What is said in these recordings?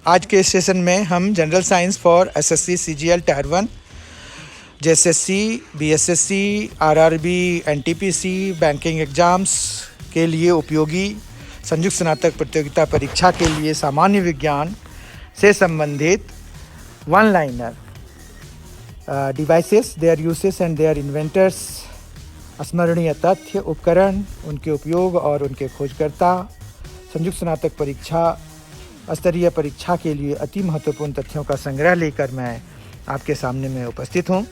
आज के सेशन में हम general science for SSC CGL tyre 1, JSSC, BSSC, RRB, NTPC, banking exams के लिए उपयोगी संयुक्त स्नातक प्रतियोगिता परीक्षा के लिए सामान्य विज्ञान से संबंधित one liner devices, their uses and their inventors, स्मरणीय तथ्य, उपकरण, उनके उपयोग और उनके खोजकर्ता, संयुक्त स्नातक परीक्षा स्तरीय परीक्षा के लिए अति महत्वपूर्ण तथ्यों का संग्रह लेकर मैं आपके सामने में उपस्थित हूँ।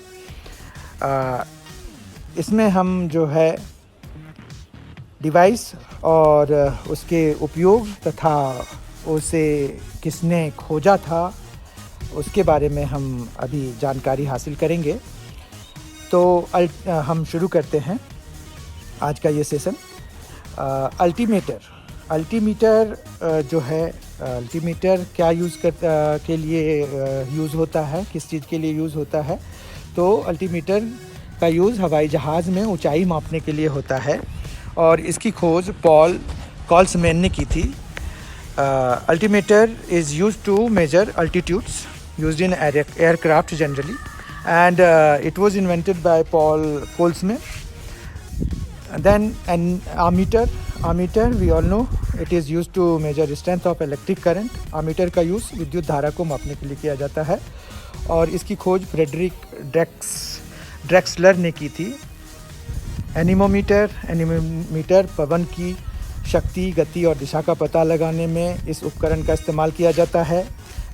इसमें हम जो है डिवाइस और उसके उपयोग तथा उसे किसने खोजा था उसके बारे में हम अभी जानकारी हासिल करेंगे। तो हम शुरू करते हैं आज का ये सेशन। अल्टीमीटर जो है, अल्टीमीटर क्या के लिए यूज़ होता है, किस चीज़ के लिए यूज़ होता है? तो अल्टीमीटर का यूज़ हवाई जहाज़ में ऊंचाई मापने के लिए होता है और इसकी खोज पॉल कॉल्समैन ने की थी। Altimeter is used to measure altitudes used in aircraft generally and it was invented by Paul Colesman. Then an ammeter we all know it is used to measure strength of electric current. ammeter का use विद्युत धारा को मापने के लिए किया जाता है और इसकी खोज फ्रेडरिक ड्रेक्सलर ने की थी। एनीमोमीटर पवन की शक्ति, गति और दिशा का पता लगाने में इस उपकरण का इस्तेमाल किया जाता है।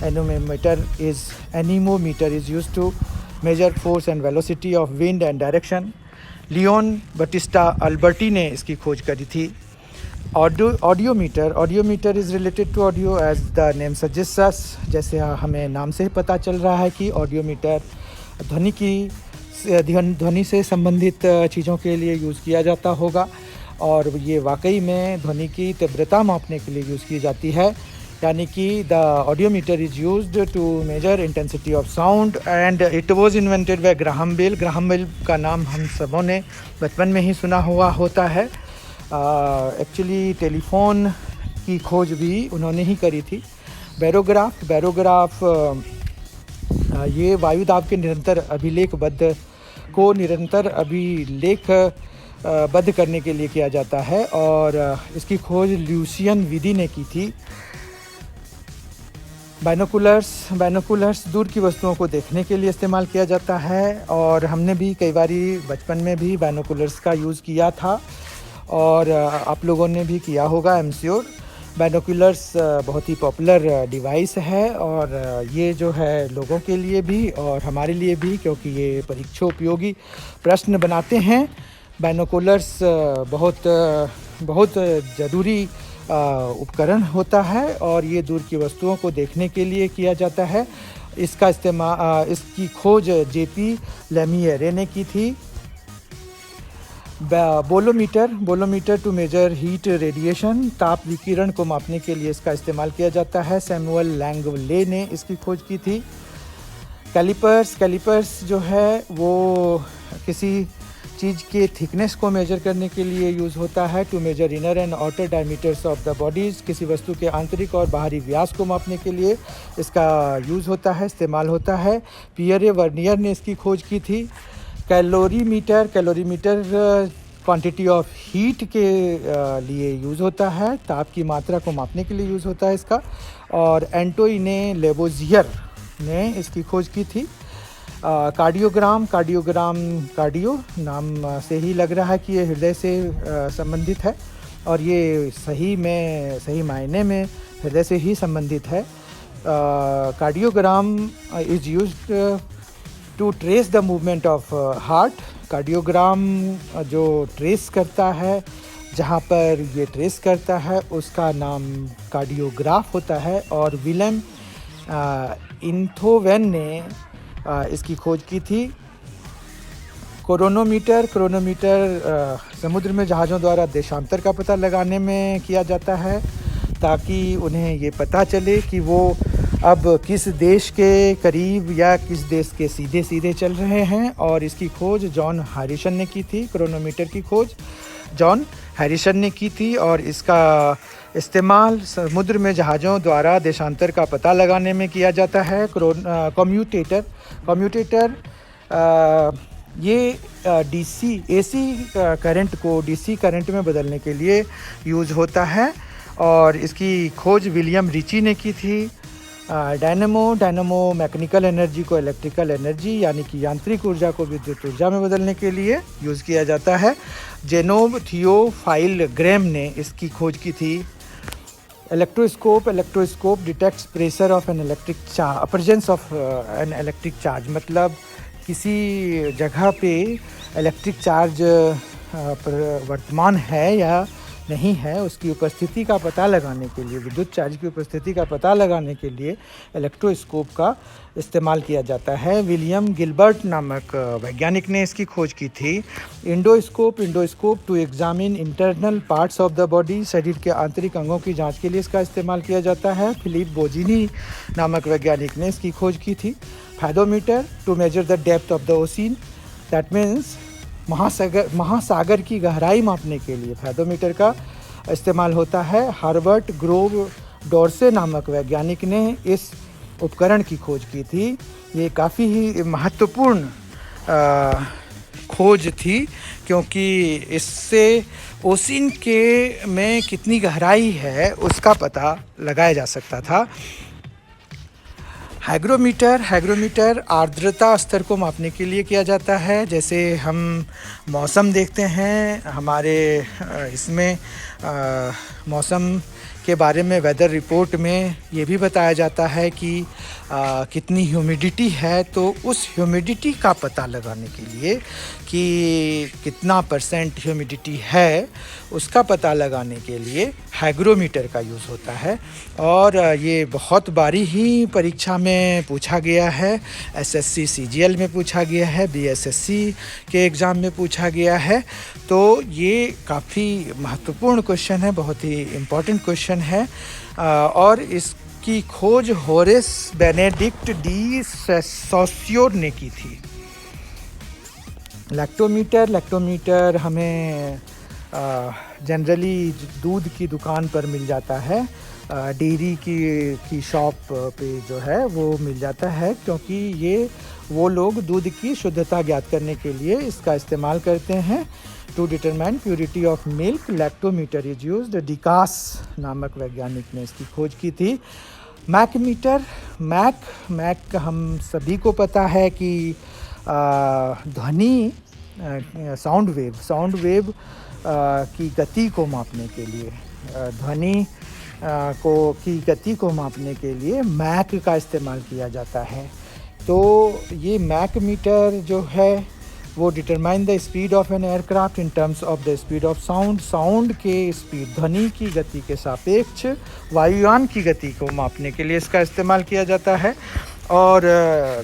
Anemometer is used to measure force and velocity of wind and direction. Leon Battista Alberti ने इसकी खोज करी थी। Audiometer is related to audio as the name suggests. जैसे हमें नाम से ही पता चल रहा है कि ऑडियोमीटर ध्वनि से संबंधित चीज़ों के लिए यूज़ किया जाता होगा और ये वाकई में ध्वनि की तीव्रता मापने के लिए यूज़ की जाती है। यानी कि the audiometer is used to measure intensity of sound and it was invented by Graham Bell. Graham Bell का नाम हम सबों ने बचपन में ही सुना हुआ होता है। एक्चुअली टेलीफोन की खोज भी उन्होंने ही करी थी। बैरोग्राफ ये वायु दाब के निरंतर अभिलेखबद्ध करने के लिए किया जाता है और इसकी खोज ल्यूसियन विदी ने की थी। बाइनोकुलर्स दूर की वस्तुओं को देखने के लिए इस्तेमाल किया जाता है और हमने भी कई बारी बचपन में भी बाइनोकुलर्स का यूज़ किया था और आप लोगों ने भी किया होगा, आई एम श्योर। बाइनोकुलर्स बहुत ही पॉपुलर डिवाइस है और ये जो है लोगों के लिए भी और हमारे लिए भी, क्योंकि ये परीक्षा उपयोगी प्रश्न बनाते हैं। बाइनोकुलर्स बहुत ज़रूरी उपकरण होता है और ये दूर की वस्तुओं को देखने के लिए किया जाता है। इसकी खोज जेपी लेमियरे ने की थी। Bolometer to measure heat radiation, ताप विकिरण को मापने के लिए इसका इस्तेमाल किया जाता है। सैमुअल लैंगले ने इसकी खोज की थी। कैलिपर्स जो है वो किसी चीज़ के थिकनेस को मेजर करने के लिए यूज़ होता है। To measure inner and outer diameters of the bodies, किसी वस्तु के आंतरिक और बाहरी व्यास को मापने के लिए इसका यूज़ होता है, इस्तेमाल होता है। पियरे वर्नियर ने इसकी खोज की थी। कैलोरीमीटर क्वांटिटी ऑफ हीट के लिए यूज़ होता है, ताप की मात्रा को मापने के लिए यूज़ होता है इसका। और एंटोइने लेवोजियर ने इसकी खोज की थी। कार्डियो नाम से ही लग रहा है कि ये हृदय से संबंधित है और ये सही मायने में हृदय से ही संबंधित है। Cardiogram is used to trace the movement of heart. Cardiogram जो ट्रेस करता है, जहाँ पर ये ट्रेस करता है उसका नाम कार्डियोग्राफ होता है। और विलेम इंथोवेन ने इसकी खोज की थी। क्रोनोमीटर समुद्र में जहाज़ों द्वारा देशांतर का पता लगाने में किया जाता है ताकि उन्हें ये पता चले कि वो अब किस देश के करीब या किस देश के सीधे चल रहे हैं। और इसकी खोज जॉन हैरिसन ने की थी। क्रोनोमीटर की खोज जॉन हैरिसन ने की थी और इसका इस्तेमाल समुद्र में जहाज़ों द्वारा देशांतर का पता लगाने में किया जाता है। कम्यूटेटर ये डीसी एसी करंट को डीसी करंट में बदलने के लिए यूज़ होता है और इसकी खोज विलियम रिची ने की थी। डायनेमो मैकेनिकल एनर्जी को इलेक्ट्रिकल एनर्जी यानी कि यांत्रिक ऊर्जा को विद्युत ऊर्जा में बदलने के लिए यूज़ किया जाता है। जेनोब थियोफाइल ग्रैम ने इसकी खोज की थी। Electroscope detects pressure of an electric charge, presence of an electric charge, मतलब किसी जगह पे इलेक्ट्रिक चार्ज वर्तमान है या नहीं है उसकी उपस्थिति का पता लगाने के लिए, विद्युत चार्ज की उपस्थिति का पता लगाने के लिए इलेक्ट्रोस्कोप का इस्तेमाल किया जाता है। विलियम गिलबर्ट नामक वैज्ञानिक ने इसकी खोज की थी। Endoscope to examine internal parts of the body, शरीर के आंतरिक अंगों की जांच के लिए इसका इस्तेमाल किया जाता है। फिलिप बोजिनी नामक वैज्ञानिक ने इसकी खोज की थी। Fathometer to measure the depth of the ocean, that means महासागर की गहराई मापने के लिए फैदोमीटर का इस्तेमाल होता है। हार्बर्ट ग्रोव डॉर्से नामक वैज्ञानिक ने इस उपकरण की खोज की थी। ये काफ़ी ही महत्वपूर्ण खोज थी क्योंकि इससे ओशियन के में कितनी गहराई है उसका पता लगाया जा सकता था। हैग्रोमीटर आर्द्रता स्तर को मापने के लिए किया जाता है। जैसे हम मौसम देखते हैं हमारे इसमें मौसम के बारे में वेदर रिपोर्ट में ये भी बताया जाता है कि कितनी ह्यूमिडिटी है, तो उस ह्यूमिडिटी का पता लगाने के लिए कि कितना % ह्यूमिडिटी है उसका पता लगाने के लिए हैग्रोमीटर का यूज़ होता है। और ये बहुत बारी ही परीक्षा में पूछा गया है। SSC CGL में पूछा गया है, BSSC के एग्ज़ाम में पूछा गया है। तो ये काफ़ी महत्वपूर्ण क्वेश्चन है, बहुत ही इम्पोर्टेंट क्वेश्चन है। और इसकी खोज होरेस बेनेडिक्ट डी सोसियोर ने की थी। लैक्टोमीटर हमें जनरली दूध की दुकान पर मिल जाता है, डेयरी की शॉप पे जो है वो मिल जाता है, क्योंकि ये वो लोग दूध की शुद्धता ज्ञात करने के लिए इसका इस्तेमाल करते हैं। To determine purity of milk lactometer is used. Dicas नामक वैज्ञानिक ने इसकी खोज की थी। मैक हम सभी को पता है कि ध्वनि साउंड वेव की गति को मापने के लिए, ध्वनि की गति को मापने के लिए मैक का इस्तेमाल किया जाता है। तो ये मैक मीटर जो है वो determine the speed of an aircraft in terms of the speed of sound के स्पीड, ध्वनि की गति के सापेक्ष वायुयान की गति को मापने के लिए इसका इस्तेमाल किया जाता है। और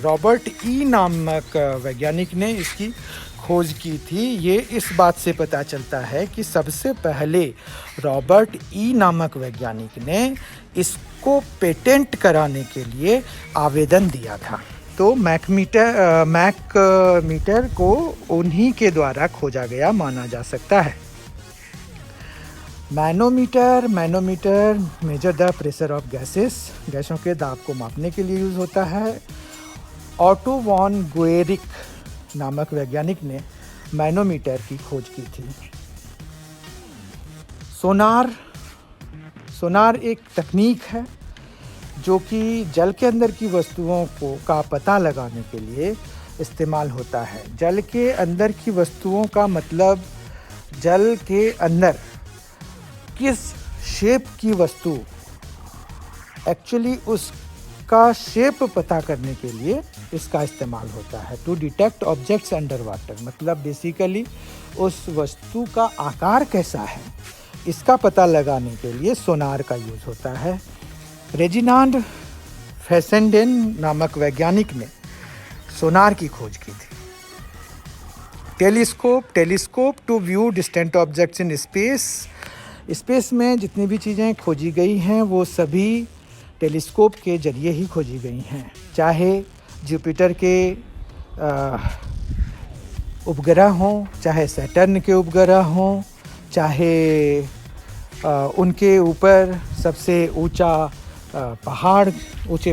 रॉबर्ट ई नामक वैज्ञानिक ने इसकी खोज की थी। ये इस बात से पता चलता है कि सबसे पहले रॉबर्ट ई नामक वैज्ञानिक ने इसको पेटेंट कराने के लिए आवेदन दिया था। तो मैक मीटर को उन्हीं के द्वारा खोजा गया माना जा सकता है। Manometer measure the pressure of गैसों के दाब को मापने के लिए यूज़ होता है। ऑटो वॉन गुएरिक नामक वैज्ञानिक ने मैनोमीटर की खोज की थी। सोनार एक तकनीक है जो कि जल के अंदर की वस्तुओं का पता लगाने के लिए इस्तेमाल होता है। जल के अंदर की वस्तुओं का मतलब जल के अंदर किस शेप की वस्तु, एक्चुअली उसका शेप पता करने के लिए इसका इस्तेमाल होता है। To detect objects under water, मतलब बेसिकली उस वस्तु का आकार कैसा है इसका पता लगाने के लिए सोनार का यूज़ होता है। रेजिनाल्ड फेसेंडेन नामक वैज्ञानिक ने सोनार की खोज की थी। Telescope to view distant objects in space में जितनी भी चीज़ें खोजी गई हैं वो सभी टेलीस्कोप के जरिए ही खोजी गई हैं, चाहे जुपिटर के उपग्रह हों, चाहे सैटर्न के उपग्रह हों, चाहे उनके ऊपर सबसे ऊंचे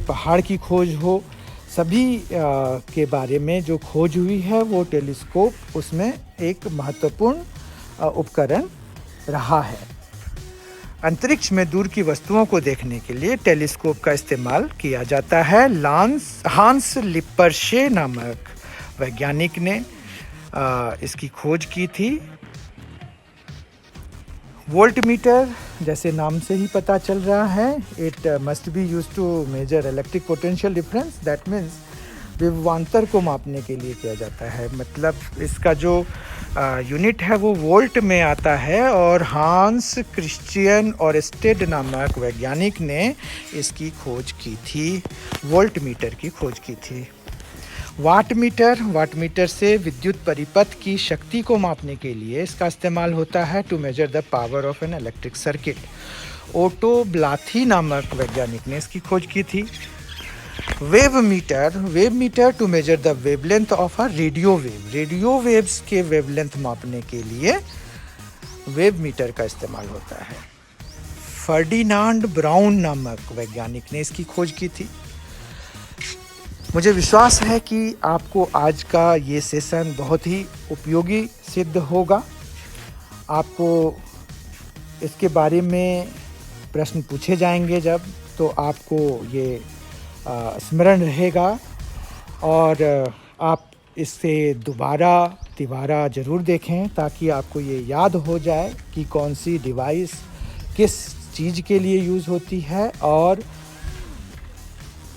पहाड़ की खोज हो, सभी के बारे में जो खोज हुई है वो टेलीस्कोप उसमें एक महत्वपूर्ण उपकरण रहा है। अंतरिक्ष में दूर की वस्तुओं को देखने के लिए टेलीस्कोप का इस्तेमाल किया जाता है। हांस लिपरशे नामक वैज्ञानिक ने इसकी खोज की थी। वोल्टमीटर, जैसे नाम से ही पता चल रहा है, it must be use to measure electric potential difference. That means विभवांतर को मापने के लिए किया जाता है। मतलब इसका जो यूनिट है वो वोल्ट में आता है। और हांस क्रिश्चियन ओरस्टेड नामक वैज्ञानिक ने इसकी खोज की थी, वोल्टमीटर की खोज की थी। वाटमीटर से विद्युत परिपथ की शक्ति को मापने के लिए इसका इस्तेमाल होता है, to measure the power of an electric circuit. Otto Blathy नामक वैज्ञानिक ने इसकी खोज की थी। Wavemeter to measure the wavelength of a radio waves के वेवलेंथ मापने के लिए वेवमीटर का इस्तेमाल होता है। फर्डिनांड ब्राउन नामक वैज्ञानिक ने इसकी खोज की थी। मुझे विश्वास है कि आपको आज का ये सेशन बहुत ही उपयोगी सिद्ध होगा। आपको इसके बारे में प्रश्न पूछे जाएंगे जब, तो आपको ये स्मरण रहेगा और आप इससे तिबारा ज़रूर देखें, ताकि आपको ये याद हो जाए कि कौन सी डिवाइस किस चीज़ के लिए यूज़ होती है और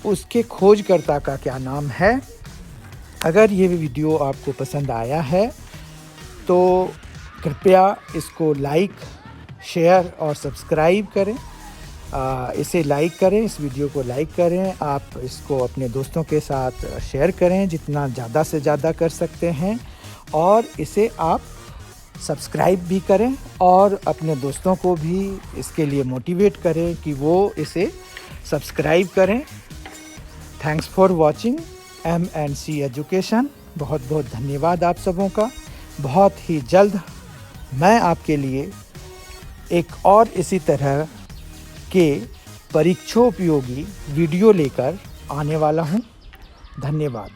उसके खोजकर्ता का क्या नाम है। अगर ये वीडियो आपको पसंद आया है तो कृपया इसको लाइक, शेयर और सब्सक्राइब करें। इसे लाइक करें, इस वीडियो को लाइक करें। आप इसको अपने दोस्तों के साथ शेयर करें जितना ज़्यादा से ज़्यादा कर सकते हैं, और इसे आप सब्सक्राइब भी करें और अपने दोस्तों को भी इसके लिए मोटिवेट करें कि वो इसे सब्सक्राइब करें। Thanks for watching M&C education. बहुत बहुत धन्यवाद आप सबों का। बहुत ही जल्द मैं आपके लिए एक और इसी तरह के परीक्षोपयोगी वीडियो लेकर आने वाला हूँ। धन्यवाद।